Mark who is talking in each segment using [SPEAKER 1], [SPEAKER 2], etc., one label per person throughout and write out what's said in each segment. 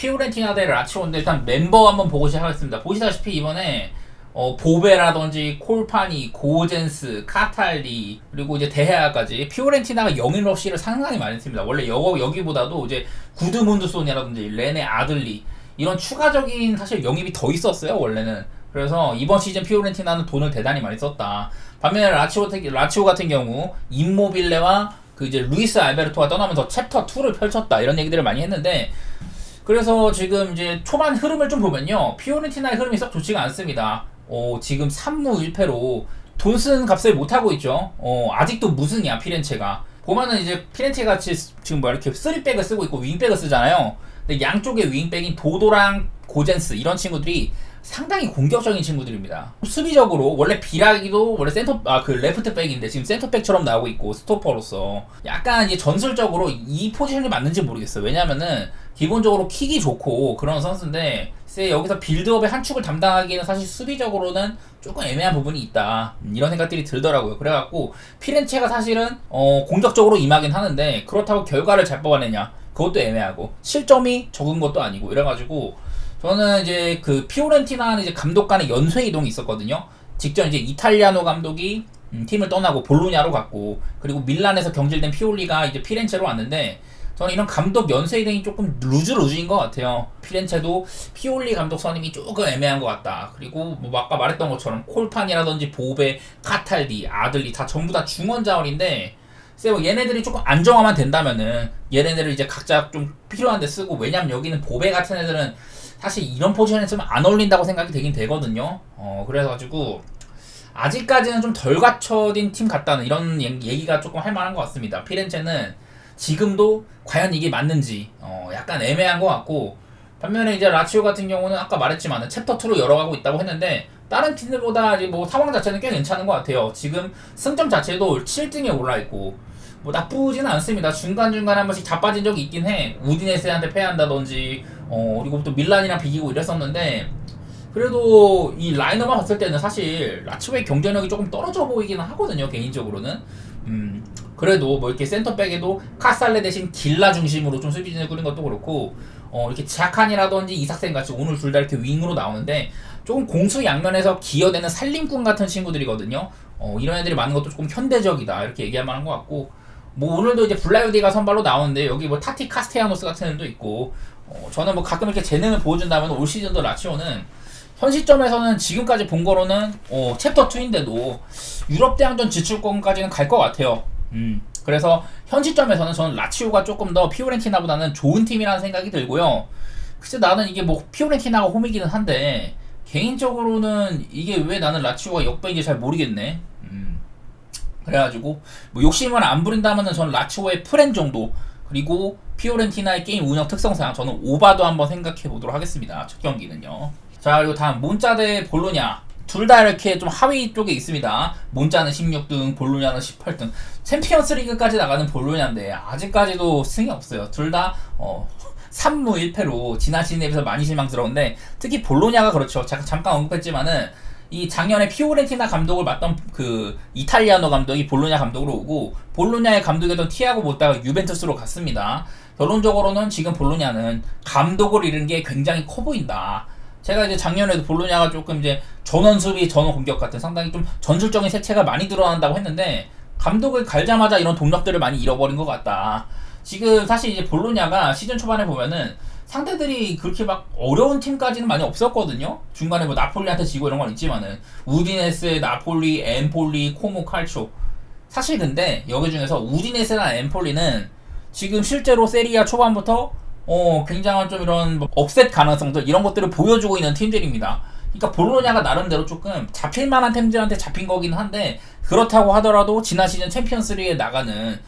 [SPEAKER 1] 피오렌티나 대 라치오인데 일단 멤버 한번 보고 시작하겠습니다. 보시다시피 이번에 보베라든지 콜파니, 고젠스, 카탈리 그리고 이제 데헤아까지 피오렌티나가 영입 러시를 상당히 많이 했습니다. 원래 여기보다도 이제 구드문드손이라든지 레네 아들리 이런 추가적인 사실 영입이 더 있었어요 원래는. 그래서 이번 시즌 피오렌티나는 돈을 대단히 많이 썼다. 반면에 라치오 같은 경우 임모빌레와 그 이제 루이스 알베르토가 떠나면서 챕터 2를 펼쳤다 이런 얘기들을 많이 했는데, 그래서 지금 이제 초반 흐름을 좀 보면요 피오렌티나의 흐름이 썩 좋지가 않습니다. 지금 3무 1패로 돈 쓰는 값을 못하고 있죠. 아직도 무승이야 피렌체가. 보면은 이제 피렌체 같이 지금 뭐 이렇게 3백을 쓰고 있고 윙백을 쓰잖아요. 근데 양쪽에 윙백인 도도랑 고젠스 이런 친구들이 상당히 공격적인 친구들입니다. 수비적으로 원래 비라기도 원래 그 레프트백인데 지금 센터백처럼 나오고 있고 스토퍼로서 약간 이제 전술적으로 이 포지션이 맞는지 모르겠어요. 왜냐면은 기본적으로 킥이 좋고 그런 선수인데 여기서 빌드업의 한 축을 담당하기에는 사실 수비적으로는 조금 애매한 부분이 있다 이런 생각들이 들더라고요. 그래갖고 피렌체가 사실은 공격적으로 임하긴 하는데 그렇다고 결과를 잘 뽑아내냐 그것도 애매하고 실점이 적은 것도 아니고 이래가지고 저는 이제 그 피오렌티나는 이제 감독 간의 연쇄 이동이 있었거든요. 직전 이제 이탈리아노 감독이 팀을 떠나고 볼로냐로 갔고, 그리고 밀란에서 경질된 피올리가 이제 피렌체로 왔는데, 저는 이런 감독 연쇄 이동이 조금 루즈인 것 같아요. 피렌체도 피올리 감독 선임이 조금 애매한 것 같다. 그리고 뭐 아까 말했던 것처럼 콜판이라든지 보베, 카탈디, 아들리 다 전부 다 중원 자원인데, 뭐 얘네들이 조금 안정화만 된다면은 얘네들을 이제 각자 좀 필요한 데 쓰고, 왜냐면 여기는 보베 같은 애들은 사실 이런 포지션에 쓰면 안 어울린다고 생각이 되긴 되거든요. 그래가지고 아직까지는 좀 덜 갖춰진 팀 같다는 이런 얘기가 조금 할 만한 것 같습니다. 피렌체는 지금도 과연 이게 맞는지 약간 애매한 것 같고, 반면에 이제 라치오 같은 경우는 아까 말했지만 챕터 2로 열어가고 있다고 했는데 다른 팀들보다 뭐 상황 자체는 꽤 괜찮은 것 같아요. 지금 승점 자체도 7등에 올라있고 뭐 나쁘지는 않습니다. 중간중간에 한 번씩 자빠진 적이 있긴 해. 우디네스한테 패한다든지 그리고 또 밀란이랑 비기고 이랬었는데, 그래도 이 라인업만 봤을 때는 사실 라치오의 경쟁력이 조금 떨어져 보이기는 하거든요 개인적으로는. 그래도 뭐 이렇게 센터백에도 카살레 대신 길라 중심으로 좀 수비진을 꾸린 것도 그렇고, 이렇게 자칸이라든지 이삭센 같이 오늘 둘 다 이렇게 윙으로 나오는데 조금 공수 양면에서 기여되는 살림꾼 같은 친구들이거든요. 이런 애들이 많은 것도 조금 현대적이다 이렇게 얘기할 만한 것 같고, 뭐 오늘도 이제 블라유디가 선발로 나오는데 여기 뭐 타티 카스테야노스 같은 애도 있고, 저는 뭐 가끔 이렇게 재능을 보여준다면 올 시즌도 라치오는 현 시점에서는 지금까지 본 거로는 챕터 2인데도 유럽 대항전 진출권까지는 갈 것 같아요. 그래서 현 시점에서는 저는 라치오가 조금 더 피오렌티나보다는 좋은 팀이라는 생각이 들고요. 글쎄 나는 이게 뭐 피오렌티나가 홈이기는 한데 개인적으로는 이게 왜 나는 라치오가 역배인지 잘 모르겠네. 그래가지고 뭐 욕심을 안 부린다면은 저는 라치오의 프렌 정도, 그리고 피오렌티나의 게임 운영 특성상 저는 오바도 한번 생각해 보도록 하겠습니다. 첫 경기는요. 자, 그리고 다음 몬자 대 볼로냐. 둘 다 이렇게 좀 하위 쪽에 있습니다. 몬자는 16등, 볼로냐는 18등. 챔피언스 리그까지 나가는 볼로냐인데 아직까지도 승이 없어요. 둘 다 3무 1패로 지난 시즌에 비해서 많이 실망스러운데, 특히 볼로냐가 그렇죠. 잠깐 언급했지만은 이 작년에 피오렌티나 감독을 맡던 그 이탈리아노 감독이 볼로냐 감독으로 오고, 볼로냐의 감독이었던 티아고 모타가 유벤투스로 갔습니다. 결론적으로는 지금 볼로냐는 감독을 잃은 게 굉장히 커 보인다. 제가 이제 작년에도 볼로냐가 조금 이제 전원 수비, 전원 공격 같은 상당히 좀 전술적인 색채가 많이 드러난다고 했는데 감독을 갈자마자 이런 동력들을 많이 잃어버린 것 같다. 지금 사실 이제 볼로냐가 시즌 초반에 보면은 상대들이 그렇게 막 어려운 팀까지는 많이 없었거든요. 중간에 뭐 나폴리한테 지고 이런 건 있지만은 우디네스, 나폴리, 엠폴리, 코모, 칼초. 사실 근데 여기 중에서 우디네스나 엠폴리는 지금 실제로 세리아 초반부터 굉장한 좀 이런 뭐 업셋 가능성들 이런 것들을 보여주고 있는 팀들입니다. 그러니까 볼로냐가 나름대로 조금 잡힐만한 팀들한테 잡힌 거긴 한데, 그렇다고 하더라도 지난 시즌 챔피언스리그에 나가는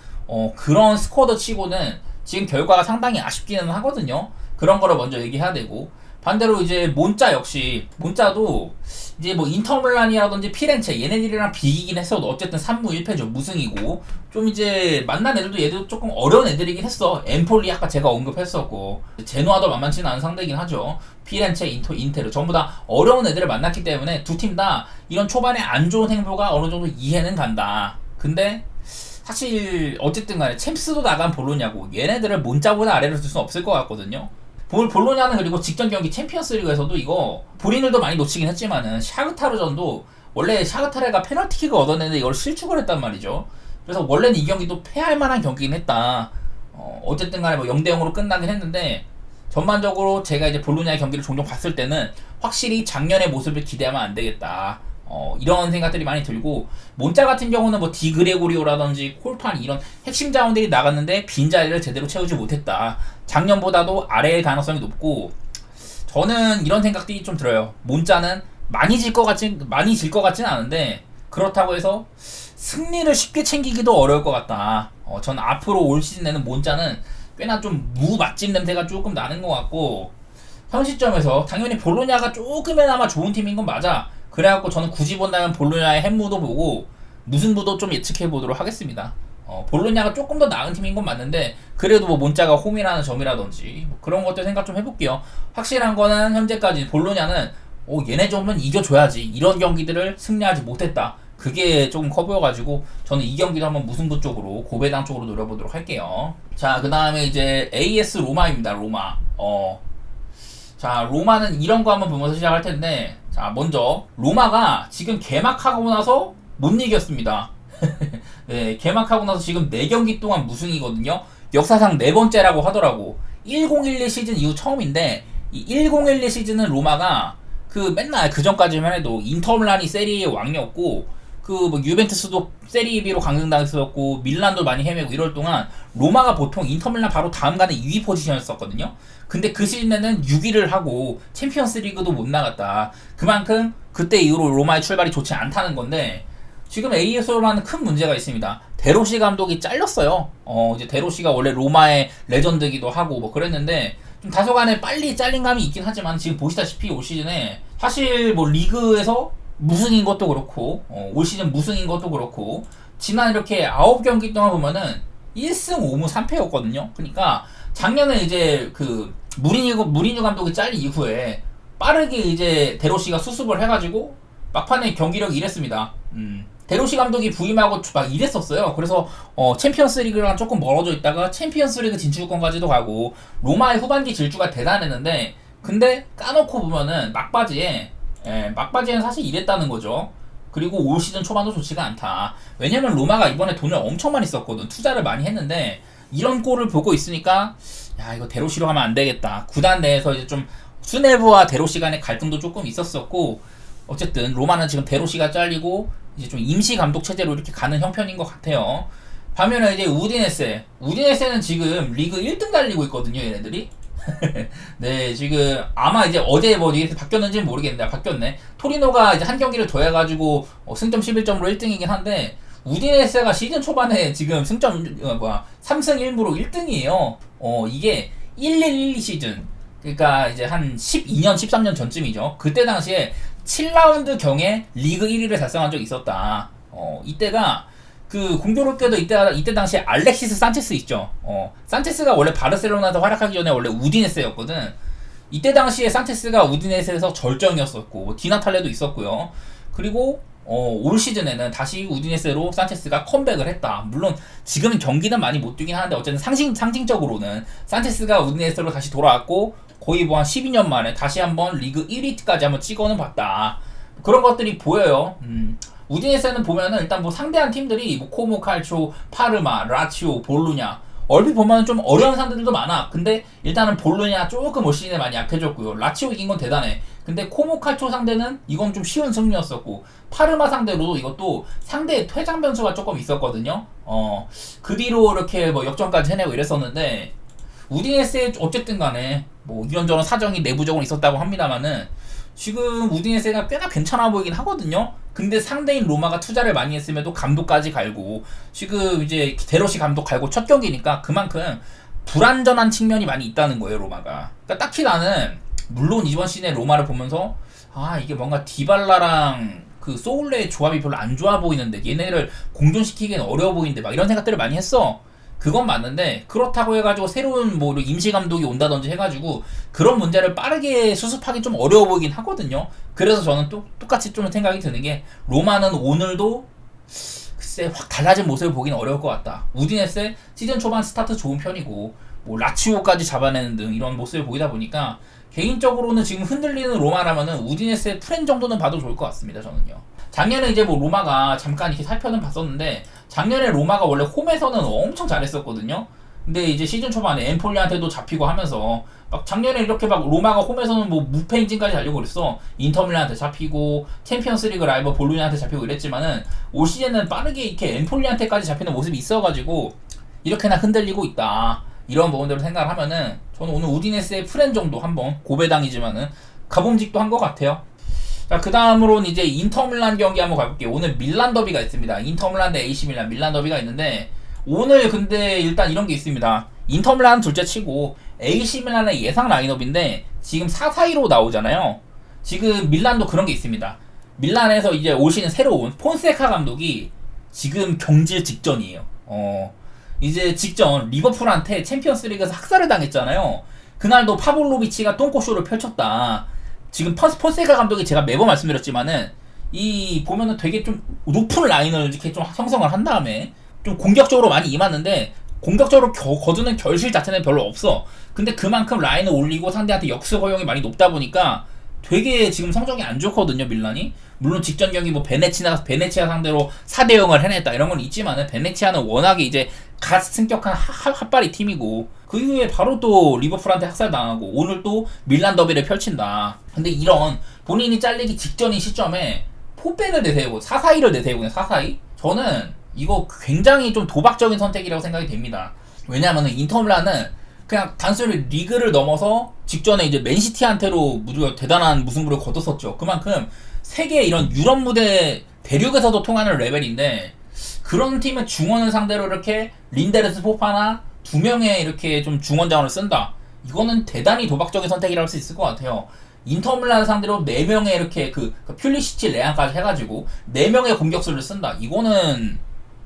[SPEAKER 1] 그런 스쿼드 치고는 지금 결과가 상당히 아쉽기는 하거든요. 그런 거를 먼저 얘기해야 되고, 반대로 이제 몬자 역시 몬자도 이제 뭐 인터밀란이라든지 피렌체 얘네들이랑 비기긴 했어도 어쨌든 3무 1패죠. 무승이고 좀 이제 만난 애들도 얘도 조금 어려운 애들이긴 했어. 엠폴리 아까 제가 언급했었고, 제노아도 만만치는 않은 상대이긴 하죠. 피렌체, 인테르 전부 다 어려운 애들을 만났기 때문에 두 팀 다 이런 초반에 안 좋은 행보가 어느 정도 이해는 간다. 근데 사실 어쨌든 간에 챔스도 나간 볼로냐고 얘네들을 몬자보다 아래로 둘 수는 없을 것 같거든요. 볼로냐는 그리고 직전 경기 챔피언스리그에서도 이거 본인들도 많이 놓치긴 했지만은 샤흐타르전도 원래 샤흐타르가 페널티킥을 얻었는데 이걸 실축을 했단 말이죠. 그래서 원래는 이 경기도 패할 만한 경기긴 했다. 어쨌든 간에 뭐 0대 0으로 끝나긴 했는데 전반적으로 제가 이제 볼로냐의 경기를 종종 봤을 때는 확실히 작년의 모습을 기대하면 안 되겠다. 이런 생각들이 많이 들고, 몬자 같은 경우는 뭐 디그레고리오라든지 콜판 이런 핵심 자원들이 나갔는데 빈자리를 제대로 채우지 못했다. 작년보다도 아래의 가능성이 높고, 저는 이런 생각들이 좀 들어요. 몬자는 많이 질 것 같진 않은데, 그렇다고 해서 승리를 쉽게 챙기기도 어려울 것 같다. 전 앞으로 올 시즌에는 몬자는 꽤나 좀 무맛집 냄새가 조금 나는 것 같고, 현 시점에서 당연히 볼로냐가 조금이나마 좋은 팀인 건 맞아. 그래갖고 저는 굳이 본다면 볼로냐의 햄무도 보고 무승부도 좀 예측해 보도록 하겠습니다. 볼로냐가 조금 더 나은 팀인 건 맞는데 그래도 뭐 몬자가 홈이라는 점이라든지 뭐 그런 것들 생각 좀 해볼게요. 확실한 거는 현재까지 볼로냐는 얘네 정도는 이겨줘야지, 이런 경기들을 승리하지 못했다. 그게 조금 커 보여가지고 저는 이 경기도 한번 무승부 쪽으로, 고배당 쪽으로 노려보도록 할게요. 자, 그 다음에 이제 AS 로마입니다. 로마. 자, 로마는 이런 거 한번 보면서 시작할 텐데, 자, 먼저 로마가 지금 개막하고 나서 못 이겼습니다. 네, 개막하고 나서 지금 4경기 동안 무승이거든요. 역사상 4번째라고 하더라고. 1012 시즌 이후 처음인데, 이 1012 시즌은 로마가 맨날 그 전까지만 해도 인터밀란이 세리에의 왕이었고, 뭐 유벤투스도 세리에비로 강등당했었고, 밀란도 많이 헤매고 이럴 동안 로마가 보통 인터밀란 바로 다음 가는 2위 포지션이었었거든요. 근데 그 시즌에는 6위를 하고 챔피언스 리그도 못 나갔다. 그만큼 그때 이후로 로마의 출발이 좋지 않다는 건데, 지금 AS 로마는 큰 문제가 있습니다. 데로시 감독이 잘렸어요. 이제 데로시가 원래 로마의 레전드기도 하고 뭐 그랬는데, 좀 다소간에 빨리 잘린 감이 있긴 하지만 지금 보시다시피 올 시즌에 사실 뭐 리그에서 무승인 것도 그렇고, 올 시즌 무승인 것도 그렇고, 지난 이렇게 9경기 동안 보면은 1승 5무 3패였거든요. 그러니까 작년에 이제 무리뉴 감독이 잘린 이후에 빠르게 이제 데로시가 수습을 해가지고 막판에 경기력이 이랬습니다. 데로시 감독이 부임하고 막 이랬었어요. 그래서 챔피언스 리그랑 조금 멀어져 있다가 챔피언스 리그 진출권까지도 가고, 로마의 후반기 질주가 대단했는데, 근데 까놓고 보면은 막바지에는 사실 이랬다는 거죠. 그리고 올 시즌 초반도 좋지가 않다. 왜냐면 로마가 이번에 돈을 엄청 많이 썼거든. 투자를 많이 했는데 이런 꼴을 보고 있으니까, 야, 이거 데로시로 가면 안 되겠다. 구단 내에서 이제 좀 수네부와 데로시 간의 갈등도 조금 있었었고, 어쨌든 로마는 지금 데로시가 잘리고 이제 좀 임시 감독 체제로 이렇게 가는 형편인 것 같아요. 반면에 이제 우디네세는 지금 리그 1등 달리고 있거든요, 얘네들이. 네, 지금 아마 이제 어제 뭐 이렇게 바뀌었는지는 모르겠는데, 바뀌었네. 토리노가 이제 한 경기를 더 해가지고 승점 11점으로 1등이긴 한데, 우디네세가 시즌 초반에 지금 승점 3승 1무로 1등이에요. 이게 1112 시즌, 그러니까 이제 한 12년 13년 전쯤이죠. 그때 당시에 7라운드 경에 리그 1위를 달성한 적이 있었다. 이때가 공교롭게도 이때 당시에 알렉시스 산체스 있죠. 산체스가 원래 바르셀로나에서 활약하기 전에 원래 우디네세였거든. 이때 당시에 산체스가 우디네세에서 절정이었었고, 뭐 디나탈레도 있었고요. 그리고 올 시즌에는 다시 우디네세로 산체스가 컴백을 했다. 물론 지금은 경기는 많이 못 뛰긴 하는데 어쨌든 상징적으로는 산체스가 우디네세로 다시 돌아왔고, 거의 뭐 한 12년 만에 다시 한번 리그 1위까지 한번 찍어는 봤다. 그런 것들이 보여요. 우디네세는 보면은 일단 뭐 상대한 팀들이 뭐 코모 칼초, 파르마, 라치오, 볼로냐, 얼핏 보면 좀 어려운 상대들도 많아. 근데 일단은 볼로냐 조금 올 시즌에 많이 약해졌고요. 라치오 이긴 건 대단해. 근데 코모 칼초 상대는 이건 좀 쉬운 승리였었고, 파르마 상대로도 이것도 상대의 퇴장 변수가 조금 있었거든요. 그 뒤로 이렇게 뭐 역전까지 해내고 이랬었는데, 우디네세 어쨌든 간에 뭐 이런저런 사정이 내부적으로 있었다고 합니다만은 지금 우디네세가 꽤나 괜찮아 보이긴 하거든요. 근데 상대인 로마가 투자를 많이 했음에도 감독까지 갈고, 지금 이제 데로시 감독 갈고 첫 경기니까 그만큼 불안전한 측면이 많이 있다는 거예요, 로마가. 그러니까 딱히 나는 물론 이번 시즌에 로마를 보면서 이게 뭔가 디발라랑 소울레의 조합이 별로 안 좋아 보이는데, 얘네를 공존시키기엔 어려워 보이는데, 막 이런 생각들을 많이 했어. 그건 맞는데, 그렇다고 해가지고 새로운 뭐 임시 감독이 온다든지 해가지고 그런 문제를 빠르게 수습하기 좀 어려워 보이긴 하거든요. 그래서 저는 똑같이 좀 생각이 드는 게, 로마는 오늘도 글쎄 확 달라진 모습을 보기는 어려울 것 같다. 우디네세 시즌 초반 스타트 좋은 편이고, 뭐 라치오까지 잡아내는 등 이런 모습을 보이다 보니까 개인적으로는 지금 흔들리는 로마라면은 우디네스의 프렌 정도는 봐도 좋을 것 같습니다. 저는요. 작년에 이제 뭐 로마가 잠깐 이렇게 살펴는 봤었는데 작년에 로마가 원래 홈에서는 엄청 잘했었거든요. 근데 이제 시즌 초반에 엠폴리한테도 잡히고 하면서 막 작년에 이렇게 막 로마가 홈에서는 뭐 무패 행진까지 달리고 그랬어. 인터밀란한테 잡히고 챔피언스리그 라이벌 볼로냐한테 잡히고 이랬지만은 올 시즌은 빠르게 이렇게 엠폴리한테까지 잡히는 모습이 있어가지고 이렇게나 흔들리고 있다. 이런 부분들을 생각을 하면은 저는 오늘 우디네스의 프렌 정도 한번 고배당이지만은 가봄직도 한 것 같아요. 자, 그 다음으로는 이제 인터밀란 경기 한번 가볼게요. 오늘 밀란 더비가 있습니다. 인터밀란 대 AC 밀란 밀란 더비가 있는데 오늘 근데 일단 이런 게 있습니다. 인터밀란은 둘째 치고 AC 밀란의 예상 라인업인데 지금 4-4-2로 나오잖아요. 지금 밀란도 그런 게 있습니다. 밀란에서 이제 올 시즌 새로 온 폰세카 감독이 지금 경질 직전이에요. 이제 직전 리버풀한테 챔피언스리그에서 학살을 당했잖아요. 그날도 파볼로비치가 똥꼬쇼를 펼쳤다. 지금 폰세카 감독이 제가 매번 말씀드렸지만은 이 보면은 되게 좀 높은 라인을 이렇게 좀 형성을 한 다음에 좀 공격적으로 많이 임하는데 공격적으로 거두는 결실 자체는 별로 없어. 근데 그만큼 라인을 올리고 상대한테 역습 허용이 많이 높다 보니까 되게 지금 성적이 안 좋거든요, 밀란이. 물론 직전 경기 뭐 베네치아 상대로 4대0을 해냈다 이런 건 있지만은 베네치아는 워낙에 이제 갓 승격한 핫바리 팀이고 그 이후에 바로 또 리버풀한테 학살당하고 오늘 또 밀란 더비를 펼친다. 근데 이런 본인이 잘리기 직전인 시점에 포백을 내세우고 4-4-2를 내세우고 4-4-2? 저는 이거 굉장히 좀 도박적인 선택이라고 생각이 됩니다. 왜냐하면 인터밀란은 그냥 단순히 리그를 넘어서 직전에 이제 맨시티한테로 대단한 무승부를 거뒀었죠. 그만큼 세계 이런 유럽 무대 대륙에서도 통하는 레벨인데 그런 팀의 중원을 상대로 이렇게 린데르스 포파나 2명의 이렇게 좀 중원 자원을 쓴다. 이거는 대단히 도박적인 선택이라고 할 수 있을 것 같아요. 인터밀란 상대로 4명의 이렇게 그 퓰리시치 레앙까지 해가지고 4명의 공격수를 쓴다. 이거는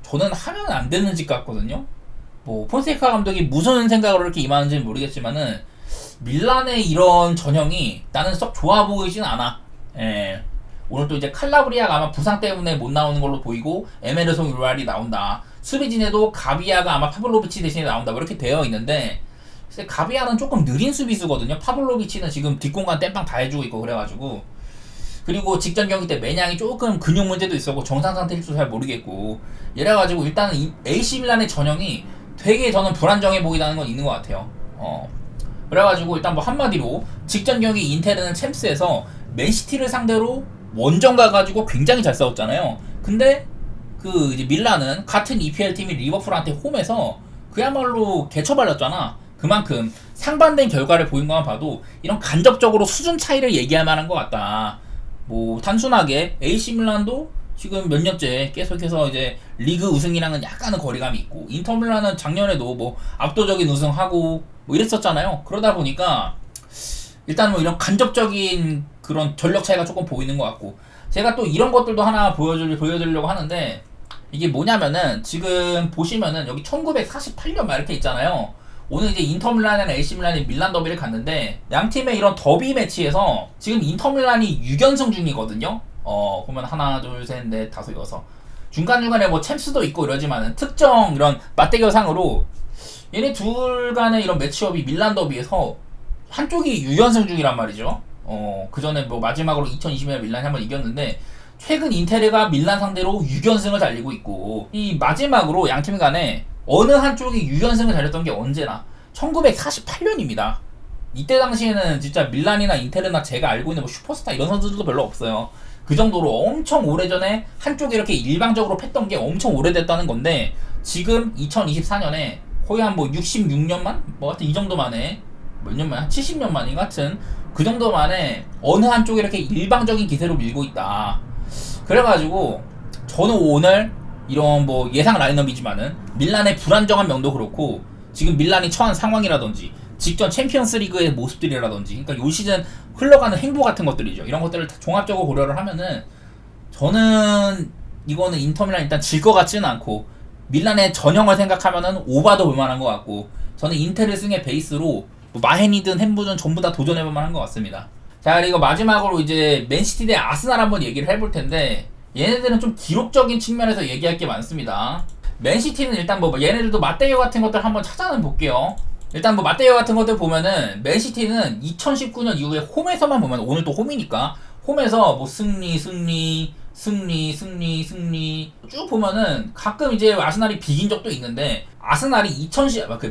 [SPEAKER 1] 저는 하면 안 되는 짓 같거든요. 뭐 폰세카 감독이 무슨 생각으로 이렇게 임하는지는 모르겠지만은 밀란의 이런 전형이 나는 썩 좋아 보이진 않아. 예. 오늘 또 이제 칼라브리아가 아마 부상 때문에 못 나오는 걸로 보이고 에메르송 유랄이 나온다. 수비진에도 가비아가 아마 파블로비치 대신에 나온다. 뭐 이렇게 되어 있는데 가비아는 조금 느린 수비수거든요. 파블로비치는 지금 뒷공간 땜빵 다 해주고 있고 그래가지고 그리고 직전 경기 때 매냥이 조금 근육 문제도 있었고 정상 상태일지도 잘 모르겠고 이래가지고 일단은 이 AC 밀란의 전형이 되게 저는 불안정해 보이다는 건 있는 것 같아요. 그래가지고 일단 뭐 한마디로 직전 경기 인테르는 챔스에서 맨시티를 상대로 원정 가가지고 굉장히 잘 싸웠잖아요. 근데 그 이제 밀란은 같은 EPL 팀이 리버풀한테 홈에서 그야말로 개처발렸잖아. 그만큼 상반된 결과를 보인 것만 봐도 이런 간접적으로 수준 차이를 얘기할 만한 것 같다. 뭐 단순하게 AC 밀란도 지금 몇 년째 계속해서 이제 리그 우승이랑은 약간은 거리감이 있고 인터밀란은 작년에도 뭐 압도적인 우승하고 뭐 이랬었잖아요. 그러다 보니까 일단 뭐 이런 간접적인 그런 전력 차이가 조금 보이는 것 같고 제가 또 이런 것들도 하나 보여드리려고 하는데 이게 뭐냐면은 지금 보시면은 여기 1948년 막 이렇게 있잖아요. 오늘 이제 인터밀란이랑 AC밀란이 밀란 더비를 갔는데 양 팀의 이런 더비 매치에서 지금 인터밀란이 6연승 중이거든요. 보면 하나 둘 셋 넷 다섯 여섯 중간중간에 뭐 챔스도 있고 이러지만은 특정 이런 맞대결상으로 얘네 둘 간의 이런 매치업이 밀란 더비에서 한쪽이 6연승 중이란 말이죠. 그 전에 뭐 마지막으로 2020년 밀란이 한번 이겼는데 최근 인테르가 밀란 상대로 6연승을 달리고 있고 이 마지막으로 양 팀 간에 어느 한쪽이 6연승을 달렸던 게 언제나 1948년입니다. 이때 당시에는 진짜 밀란이나 인테르나 제가 알고 있는 뭐 슈퍼스타 이런 선수들도 별로 없어요. 그 정도로 엄청 오래전에 한쪽이 이렇게 일방적으로 팼던 게 엄청 오래됐다는 건데 지금 2024년에 거의 한 뭐 66년만? 뭐 하여튼 이 정도 만에 몇 년 만에? 한 70년 만인 것 같은 그 정도 만에 어느 한쪽이 이렇게 일방적인 기세로 밀고 있다. 그래가지고 저는 오늘 이런 뭐 예상 라인업이지만은 밀란의 불안정한 명도 그렇고 지금 밀란이 처한 상황이라든지 직전 챔피언스 리그의 모습들이라든지 그러니까 요 시즌 흘러가는 행보 같은 것들이죠. 이런 것들을 다 종합적으로 고려를 하면은 저는 이거는 인터밀란 일단 질 것 같지는 않고 밀란의 전형을 생각하면은 오바도 볼만한 것 같고 저는 인테르 승의 베이스로 뭐 마헨이든 햄부든 전부 다 도전해볼 만한 것 같습니다. 자, 그리고 마지막으로 이제 맨시티 대 아스날 한번 얘기를 해볼 텐데 얘네들은 좀 기록적인 측면에서 얘기할 게 많습니다. 맨시티는 일단 뭐 얘네들도 맞대결 같은 것들 한번 찾아는 볼게요. 일단 뭐 맞대어 같은 것들 보면은 맨시티는 2019년 이후에 홈에서만 보면 오늘 또 홈이니까 홈에서 뭐 승리 쭉 보면은 가끔 이제 아스날이 비긴 적도 있는데 아스날이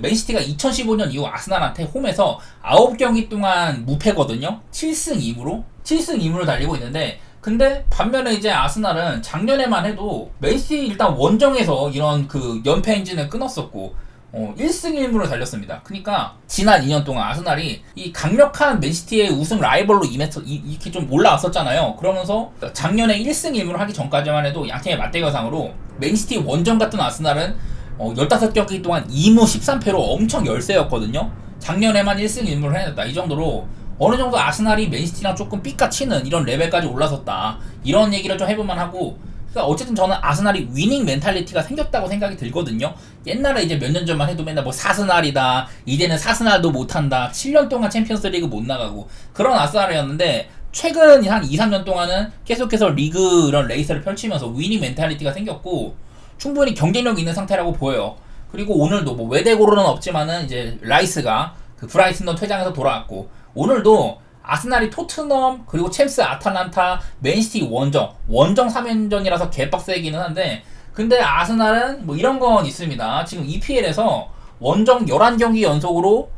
[SPEAKER 1] 맨시티가 2015년 이후 아스날한테 홈에서 9경기 동안 무패거든요. 7승 2무로 달리고 있는데 근데 반면에 이제 아스날은 작년에만 해도 맨시티 일단 원정에서 이런 그 연패 행진을 끊었었고 1승 1무로 달렸습니다. 그러니까 지난 2년 동안 아스날이 이 강력한 맨시티의 우승 라이벌로 임해서 이렇게 좀 올라왔었잖아요. 그러면서 작년에 1승 1무를 하기 전까지만 해도 양팀의 맞대결상으로 맨시티 원정 같은 아스날은 15경기 동안 2무 13패로 엄청 열세였거든요. 작년에만 1승 1무를 해냈다. 이 정도로 어느 정도 아스날이 맨시티랑 조금 삐까치는 이런 레벨까지 올라섰다. 이런 얘기를 좀 해볼만 하고 그러니까 어쨌든 저는 아스날이 위닝 멘탈리티가 생겼다고 생각이 들거든요. 옛날에 이제 몇 년 전만 해도 맨날 뭐 사스날이다, 이제는 사스날도 못한다, 7년 동안 챔피언스 리그 못 나가고 그런 아스날이었는데 최근 한 2, 3년 동안은 계속해서 리그 이런 레이스를 펼치면서 위닝 멘탈리티가 생겼고 충분히 경쟁력 있는 상태라고 보여요. 그리고 오늘도 뭐 외대고로는 없지만은 이제 라이스가 그 브라이튼던 퇴장에서 돌아왔고 오늘도 아스날이 토트넘 그리고 첼시 아탈란타 맨시티 원정 3연전이라서 개빡세기는 한데 근데 아스날은 뭐 이런 건 있습니다. 지금 EPL에서 원정 11경기 연속으로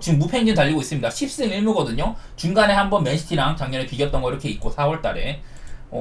[SPEAKER 1] 지금 무패 행진 달리고 있습니다. 10승 1무거든요. 중간에 한번 맨시티랑 작년에 비겼던 거 이렇게 있고 4월달에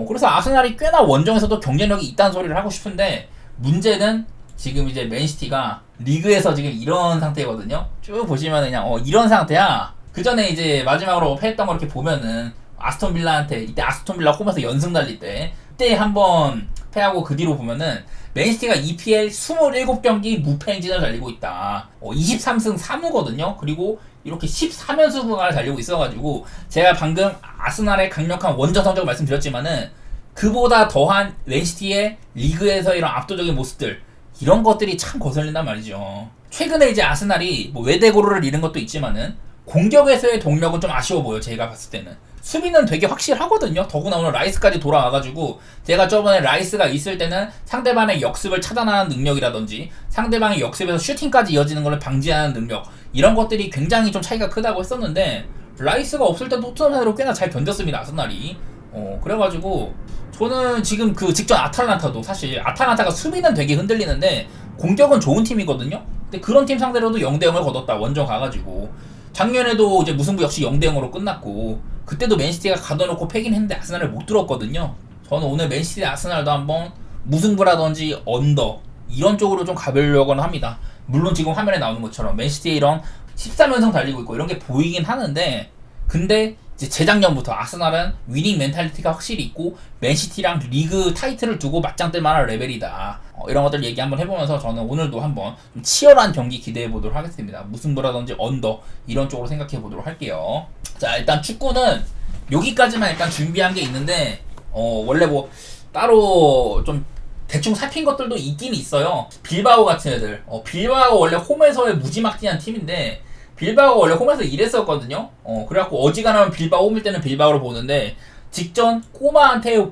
[SPEAKER 1] 그래서 아스날이 꽤나 원정에서도 경쟁력이 있다는 소리를 하고 싶은데 문제는 지금 이제 맨시티가 리그에서 지금 이런 상태거든요. 쭉 보시면 그냥 이런 상태야. 그 전에 이제 마지막으로 패했던 거 이렇게 보면은 아스톤 빌라한테 이때 아스톤 빌라 홈에서 연승 달릴 때 그때 한번 패하고 그 뒤로 보면은 맨시티가 EPL 27경기 무패 행진을 달리고 있다. 23승 3무거든요. 그리고 이렇게 13연승 구간을 달리고 있어가지고 제가 방금 아스날의 강력한 원정 성적을 말씀드렸지만은 그보다 더한 맨시티의 리그에서 이런 압도적인 모습들 이런 것들이 참 거슬린단 말이죠. 최근에 이제 아스날이 뭐 외대고로를 잃은 것도 있지만은 공격에서의 동력은 좀 아쉬워 보여. 제가 봤을 때는 수비는 되게 확실하거든요. 더구나 오늘 라이스까지 돌아와가지고 제가 저번에 라이스가 있을 때는 상대방의 역습을 차단하는 능력이라든지 상대방의 역습에서 슈팅까지 이어지는 것을 방지하는 능력 이런 것들이 굉장히 좀 차이가 크다고 했었는데 라이스가 없을 때 토트넘 상대로 꽤나 잘 견뎠습니다. 아스날이 그래가지고 저는 지금 그 직전 아탈란타도 사실 아탈란타가 수비는 되게 흔들리는데 공격은 좋은 팀이거든요. 근데 그런 팀 상대로도 0대0을 거뒀다. 원정 가가지고 작년에도 이제 무승부 역시 0대0으로 끝났고 그때도 맨시티가 가둬놓고 패긴 했는데 아스날을 못 들었거든요. 저는 오늘 맨시티 아스날도 한번 무승부라든지 언더 이런 쪽으로 좀 가보려고는 합니다. 물론 지금 화면에 나오는 것처럼 맨시티의 이런 13연승 달리고 있고 이런 게 보이긴 하는데 근데 이제 재작년부터 아스날은 위닝 멘탈리티가 확실히 있고 맨시티랑 리그 타이틀을 두고 맞짱 뜰 만한 레벨이다. 이런 것들 얘기 한번 해보면서 저는 오늘도 한번 좀 치열한 경기 기대해 보도록 하겠습니다. 무승부라든지 언더 이런 쪽으로 생각해 보도록 할게요. 자, 일단 축구는 여기까지만 일단 준비한 게 있는데 원래 뭐 따로 좀 대충 살핀 것들도 있긴 있어요. 빌바오 같은 애들. 빌바오 원래 홈에서의 무지막지한 팀인데 빌바오가 원래 홈에서 이랬었거든요. 그래갖고 어지간하면 빌바오 홈일 때는 빌바오로 보는데 직전 꼬마한테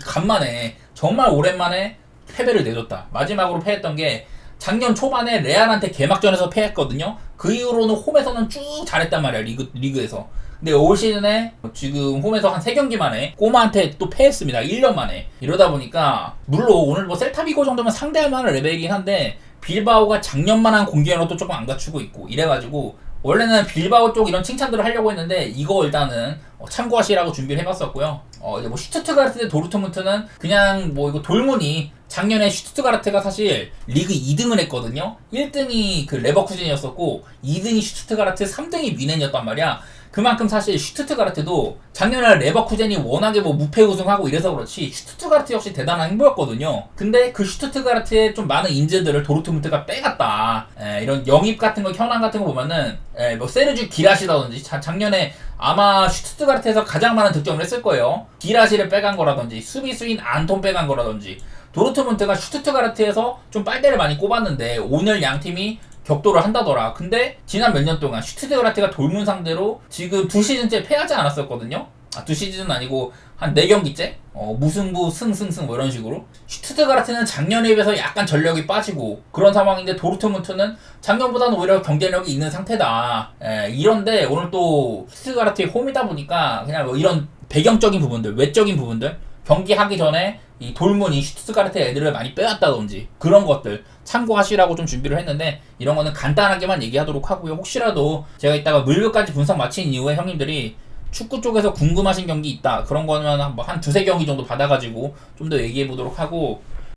[SPEAKER 1] 간만에 정말 오랜만에 패배를 내줬다. 마지막으로 패했던 게 작년 초반에 레알한테 개막전에서 패했거든요. 그 이후로는 홈에서는 쭉 잘했단 말이야. 리그에서. 근데 올 시즌에 지금 홈에서 한 3경기 만에 꼬마한테 또 패했습니다. 1년 만에. 이러다 보니까 물론 오늘 뭐 셀타비고 정도면 상대할 만한 레벨이긴 한데 빌바오가 작년만한 공격력도 조금 안 갖추고 있고 이래가지고 원래는 빌바오 쪽 이런 칭찬들을 하려고 했는데 이거 일단은 참고하시라고 준비를 해봤었고요. 이제 뭐 슈투트가르트 대 도르트문트는 그냥 뭐 이거 돌문이 작년에 슈투트가르트가 사실 리그 2등을 했거든요. 1등이 그 레버쿠젠이었었고 2등이 슈투트가르트, 3등이 뮌헨이었단 말이야. 그만큼 사실 슈투트가르트도 작년에 레버쿠젠이 워낙에 뭐 무패 우승하고 이래서 그렇지 슈투트가르트 역시 대단한 행보였거든요. 근데 그 슈투트가르트의 좀 많은 인재들을 도르트문트가 빼갔다. 이런 영입 같은 거, 현황 같은 거 보면은 뭐 세르주 기라시라든지 작년에 아마 슈투트가르트에서 가장 많은 득점을 했을 거예요. 기라시를 빼간 거라든지 수비수인 안톤 빼간 거라든지 도르트문트가 슈투트가르트에서 좀 빨대를 많이 꼽았는데 오늘 양 팀이 격돌을 한다더라. 근데 지난 몇 년 동안 슈투트가르트가 돌문 상대로 지금 2시즌째 패하지 않았었거든요. 두 시즌은 아니고 한 4경기째 무승부 승승승 뭐 이런 식으로. 슈투트가르트는 작년에 비해서 약간 전력이 빠지고 그런 상황인데 도르트문트는 작년보다는 오히려 경쟁력이 있는 상태다. 이런데 오늘 또 슈투트가르트의 홈이다 보니까 그냥 뭐 이런 배경적인 부분들, 외적인 부분들, 경기하기 전에 이 돌문이 슈투트가르트 애들을 많이 빼왔다든지 그런 것들 참고하시라고 좀 준비를 했는데, 이런 거는 간단하게만 얘기하도록 하고요. 혹시라도 제가 이따가 물류까지 분석 마친 이후에 형님들이 축구 쪽에서 궁금하신 경기 있다 그런 거는 한 두세 경기 정도 받아가지고 좀 더 얘기해 보도록 하고,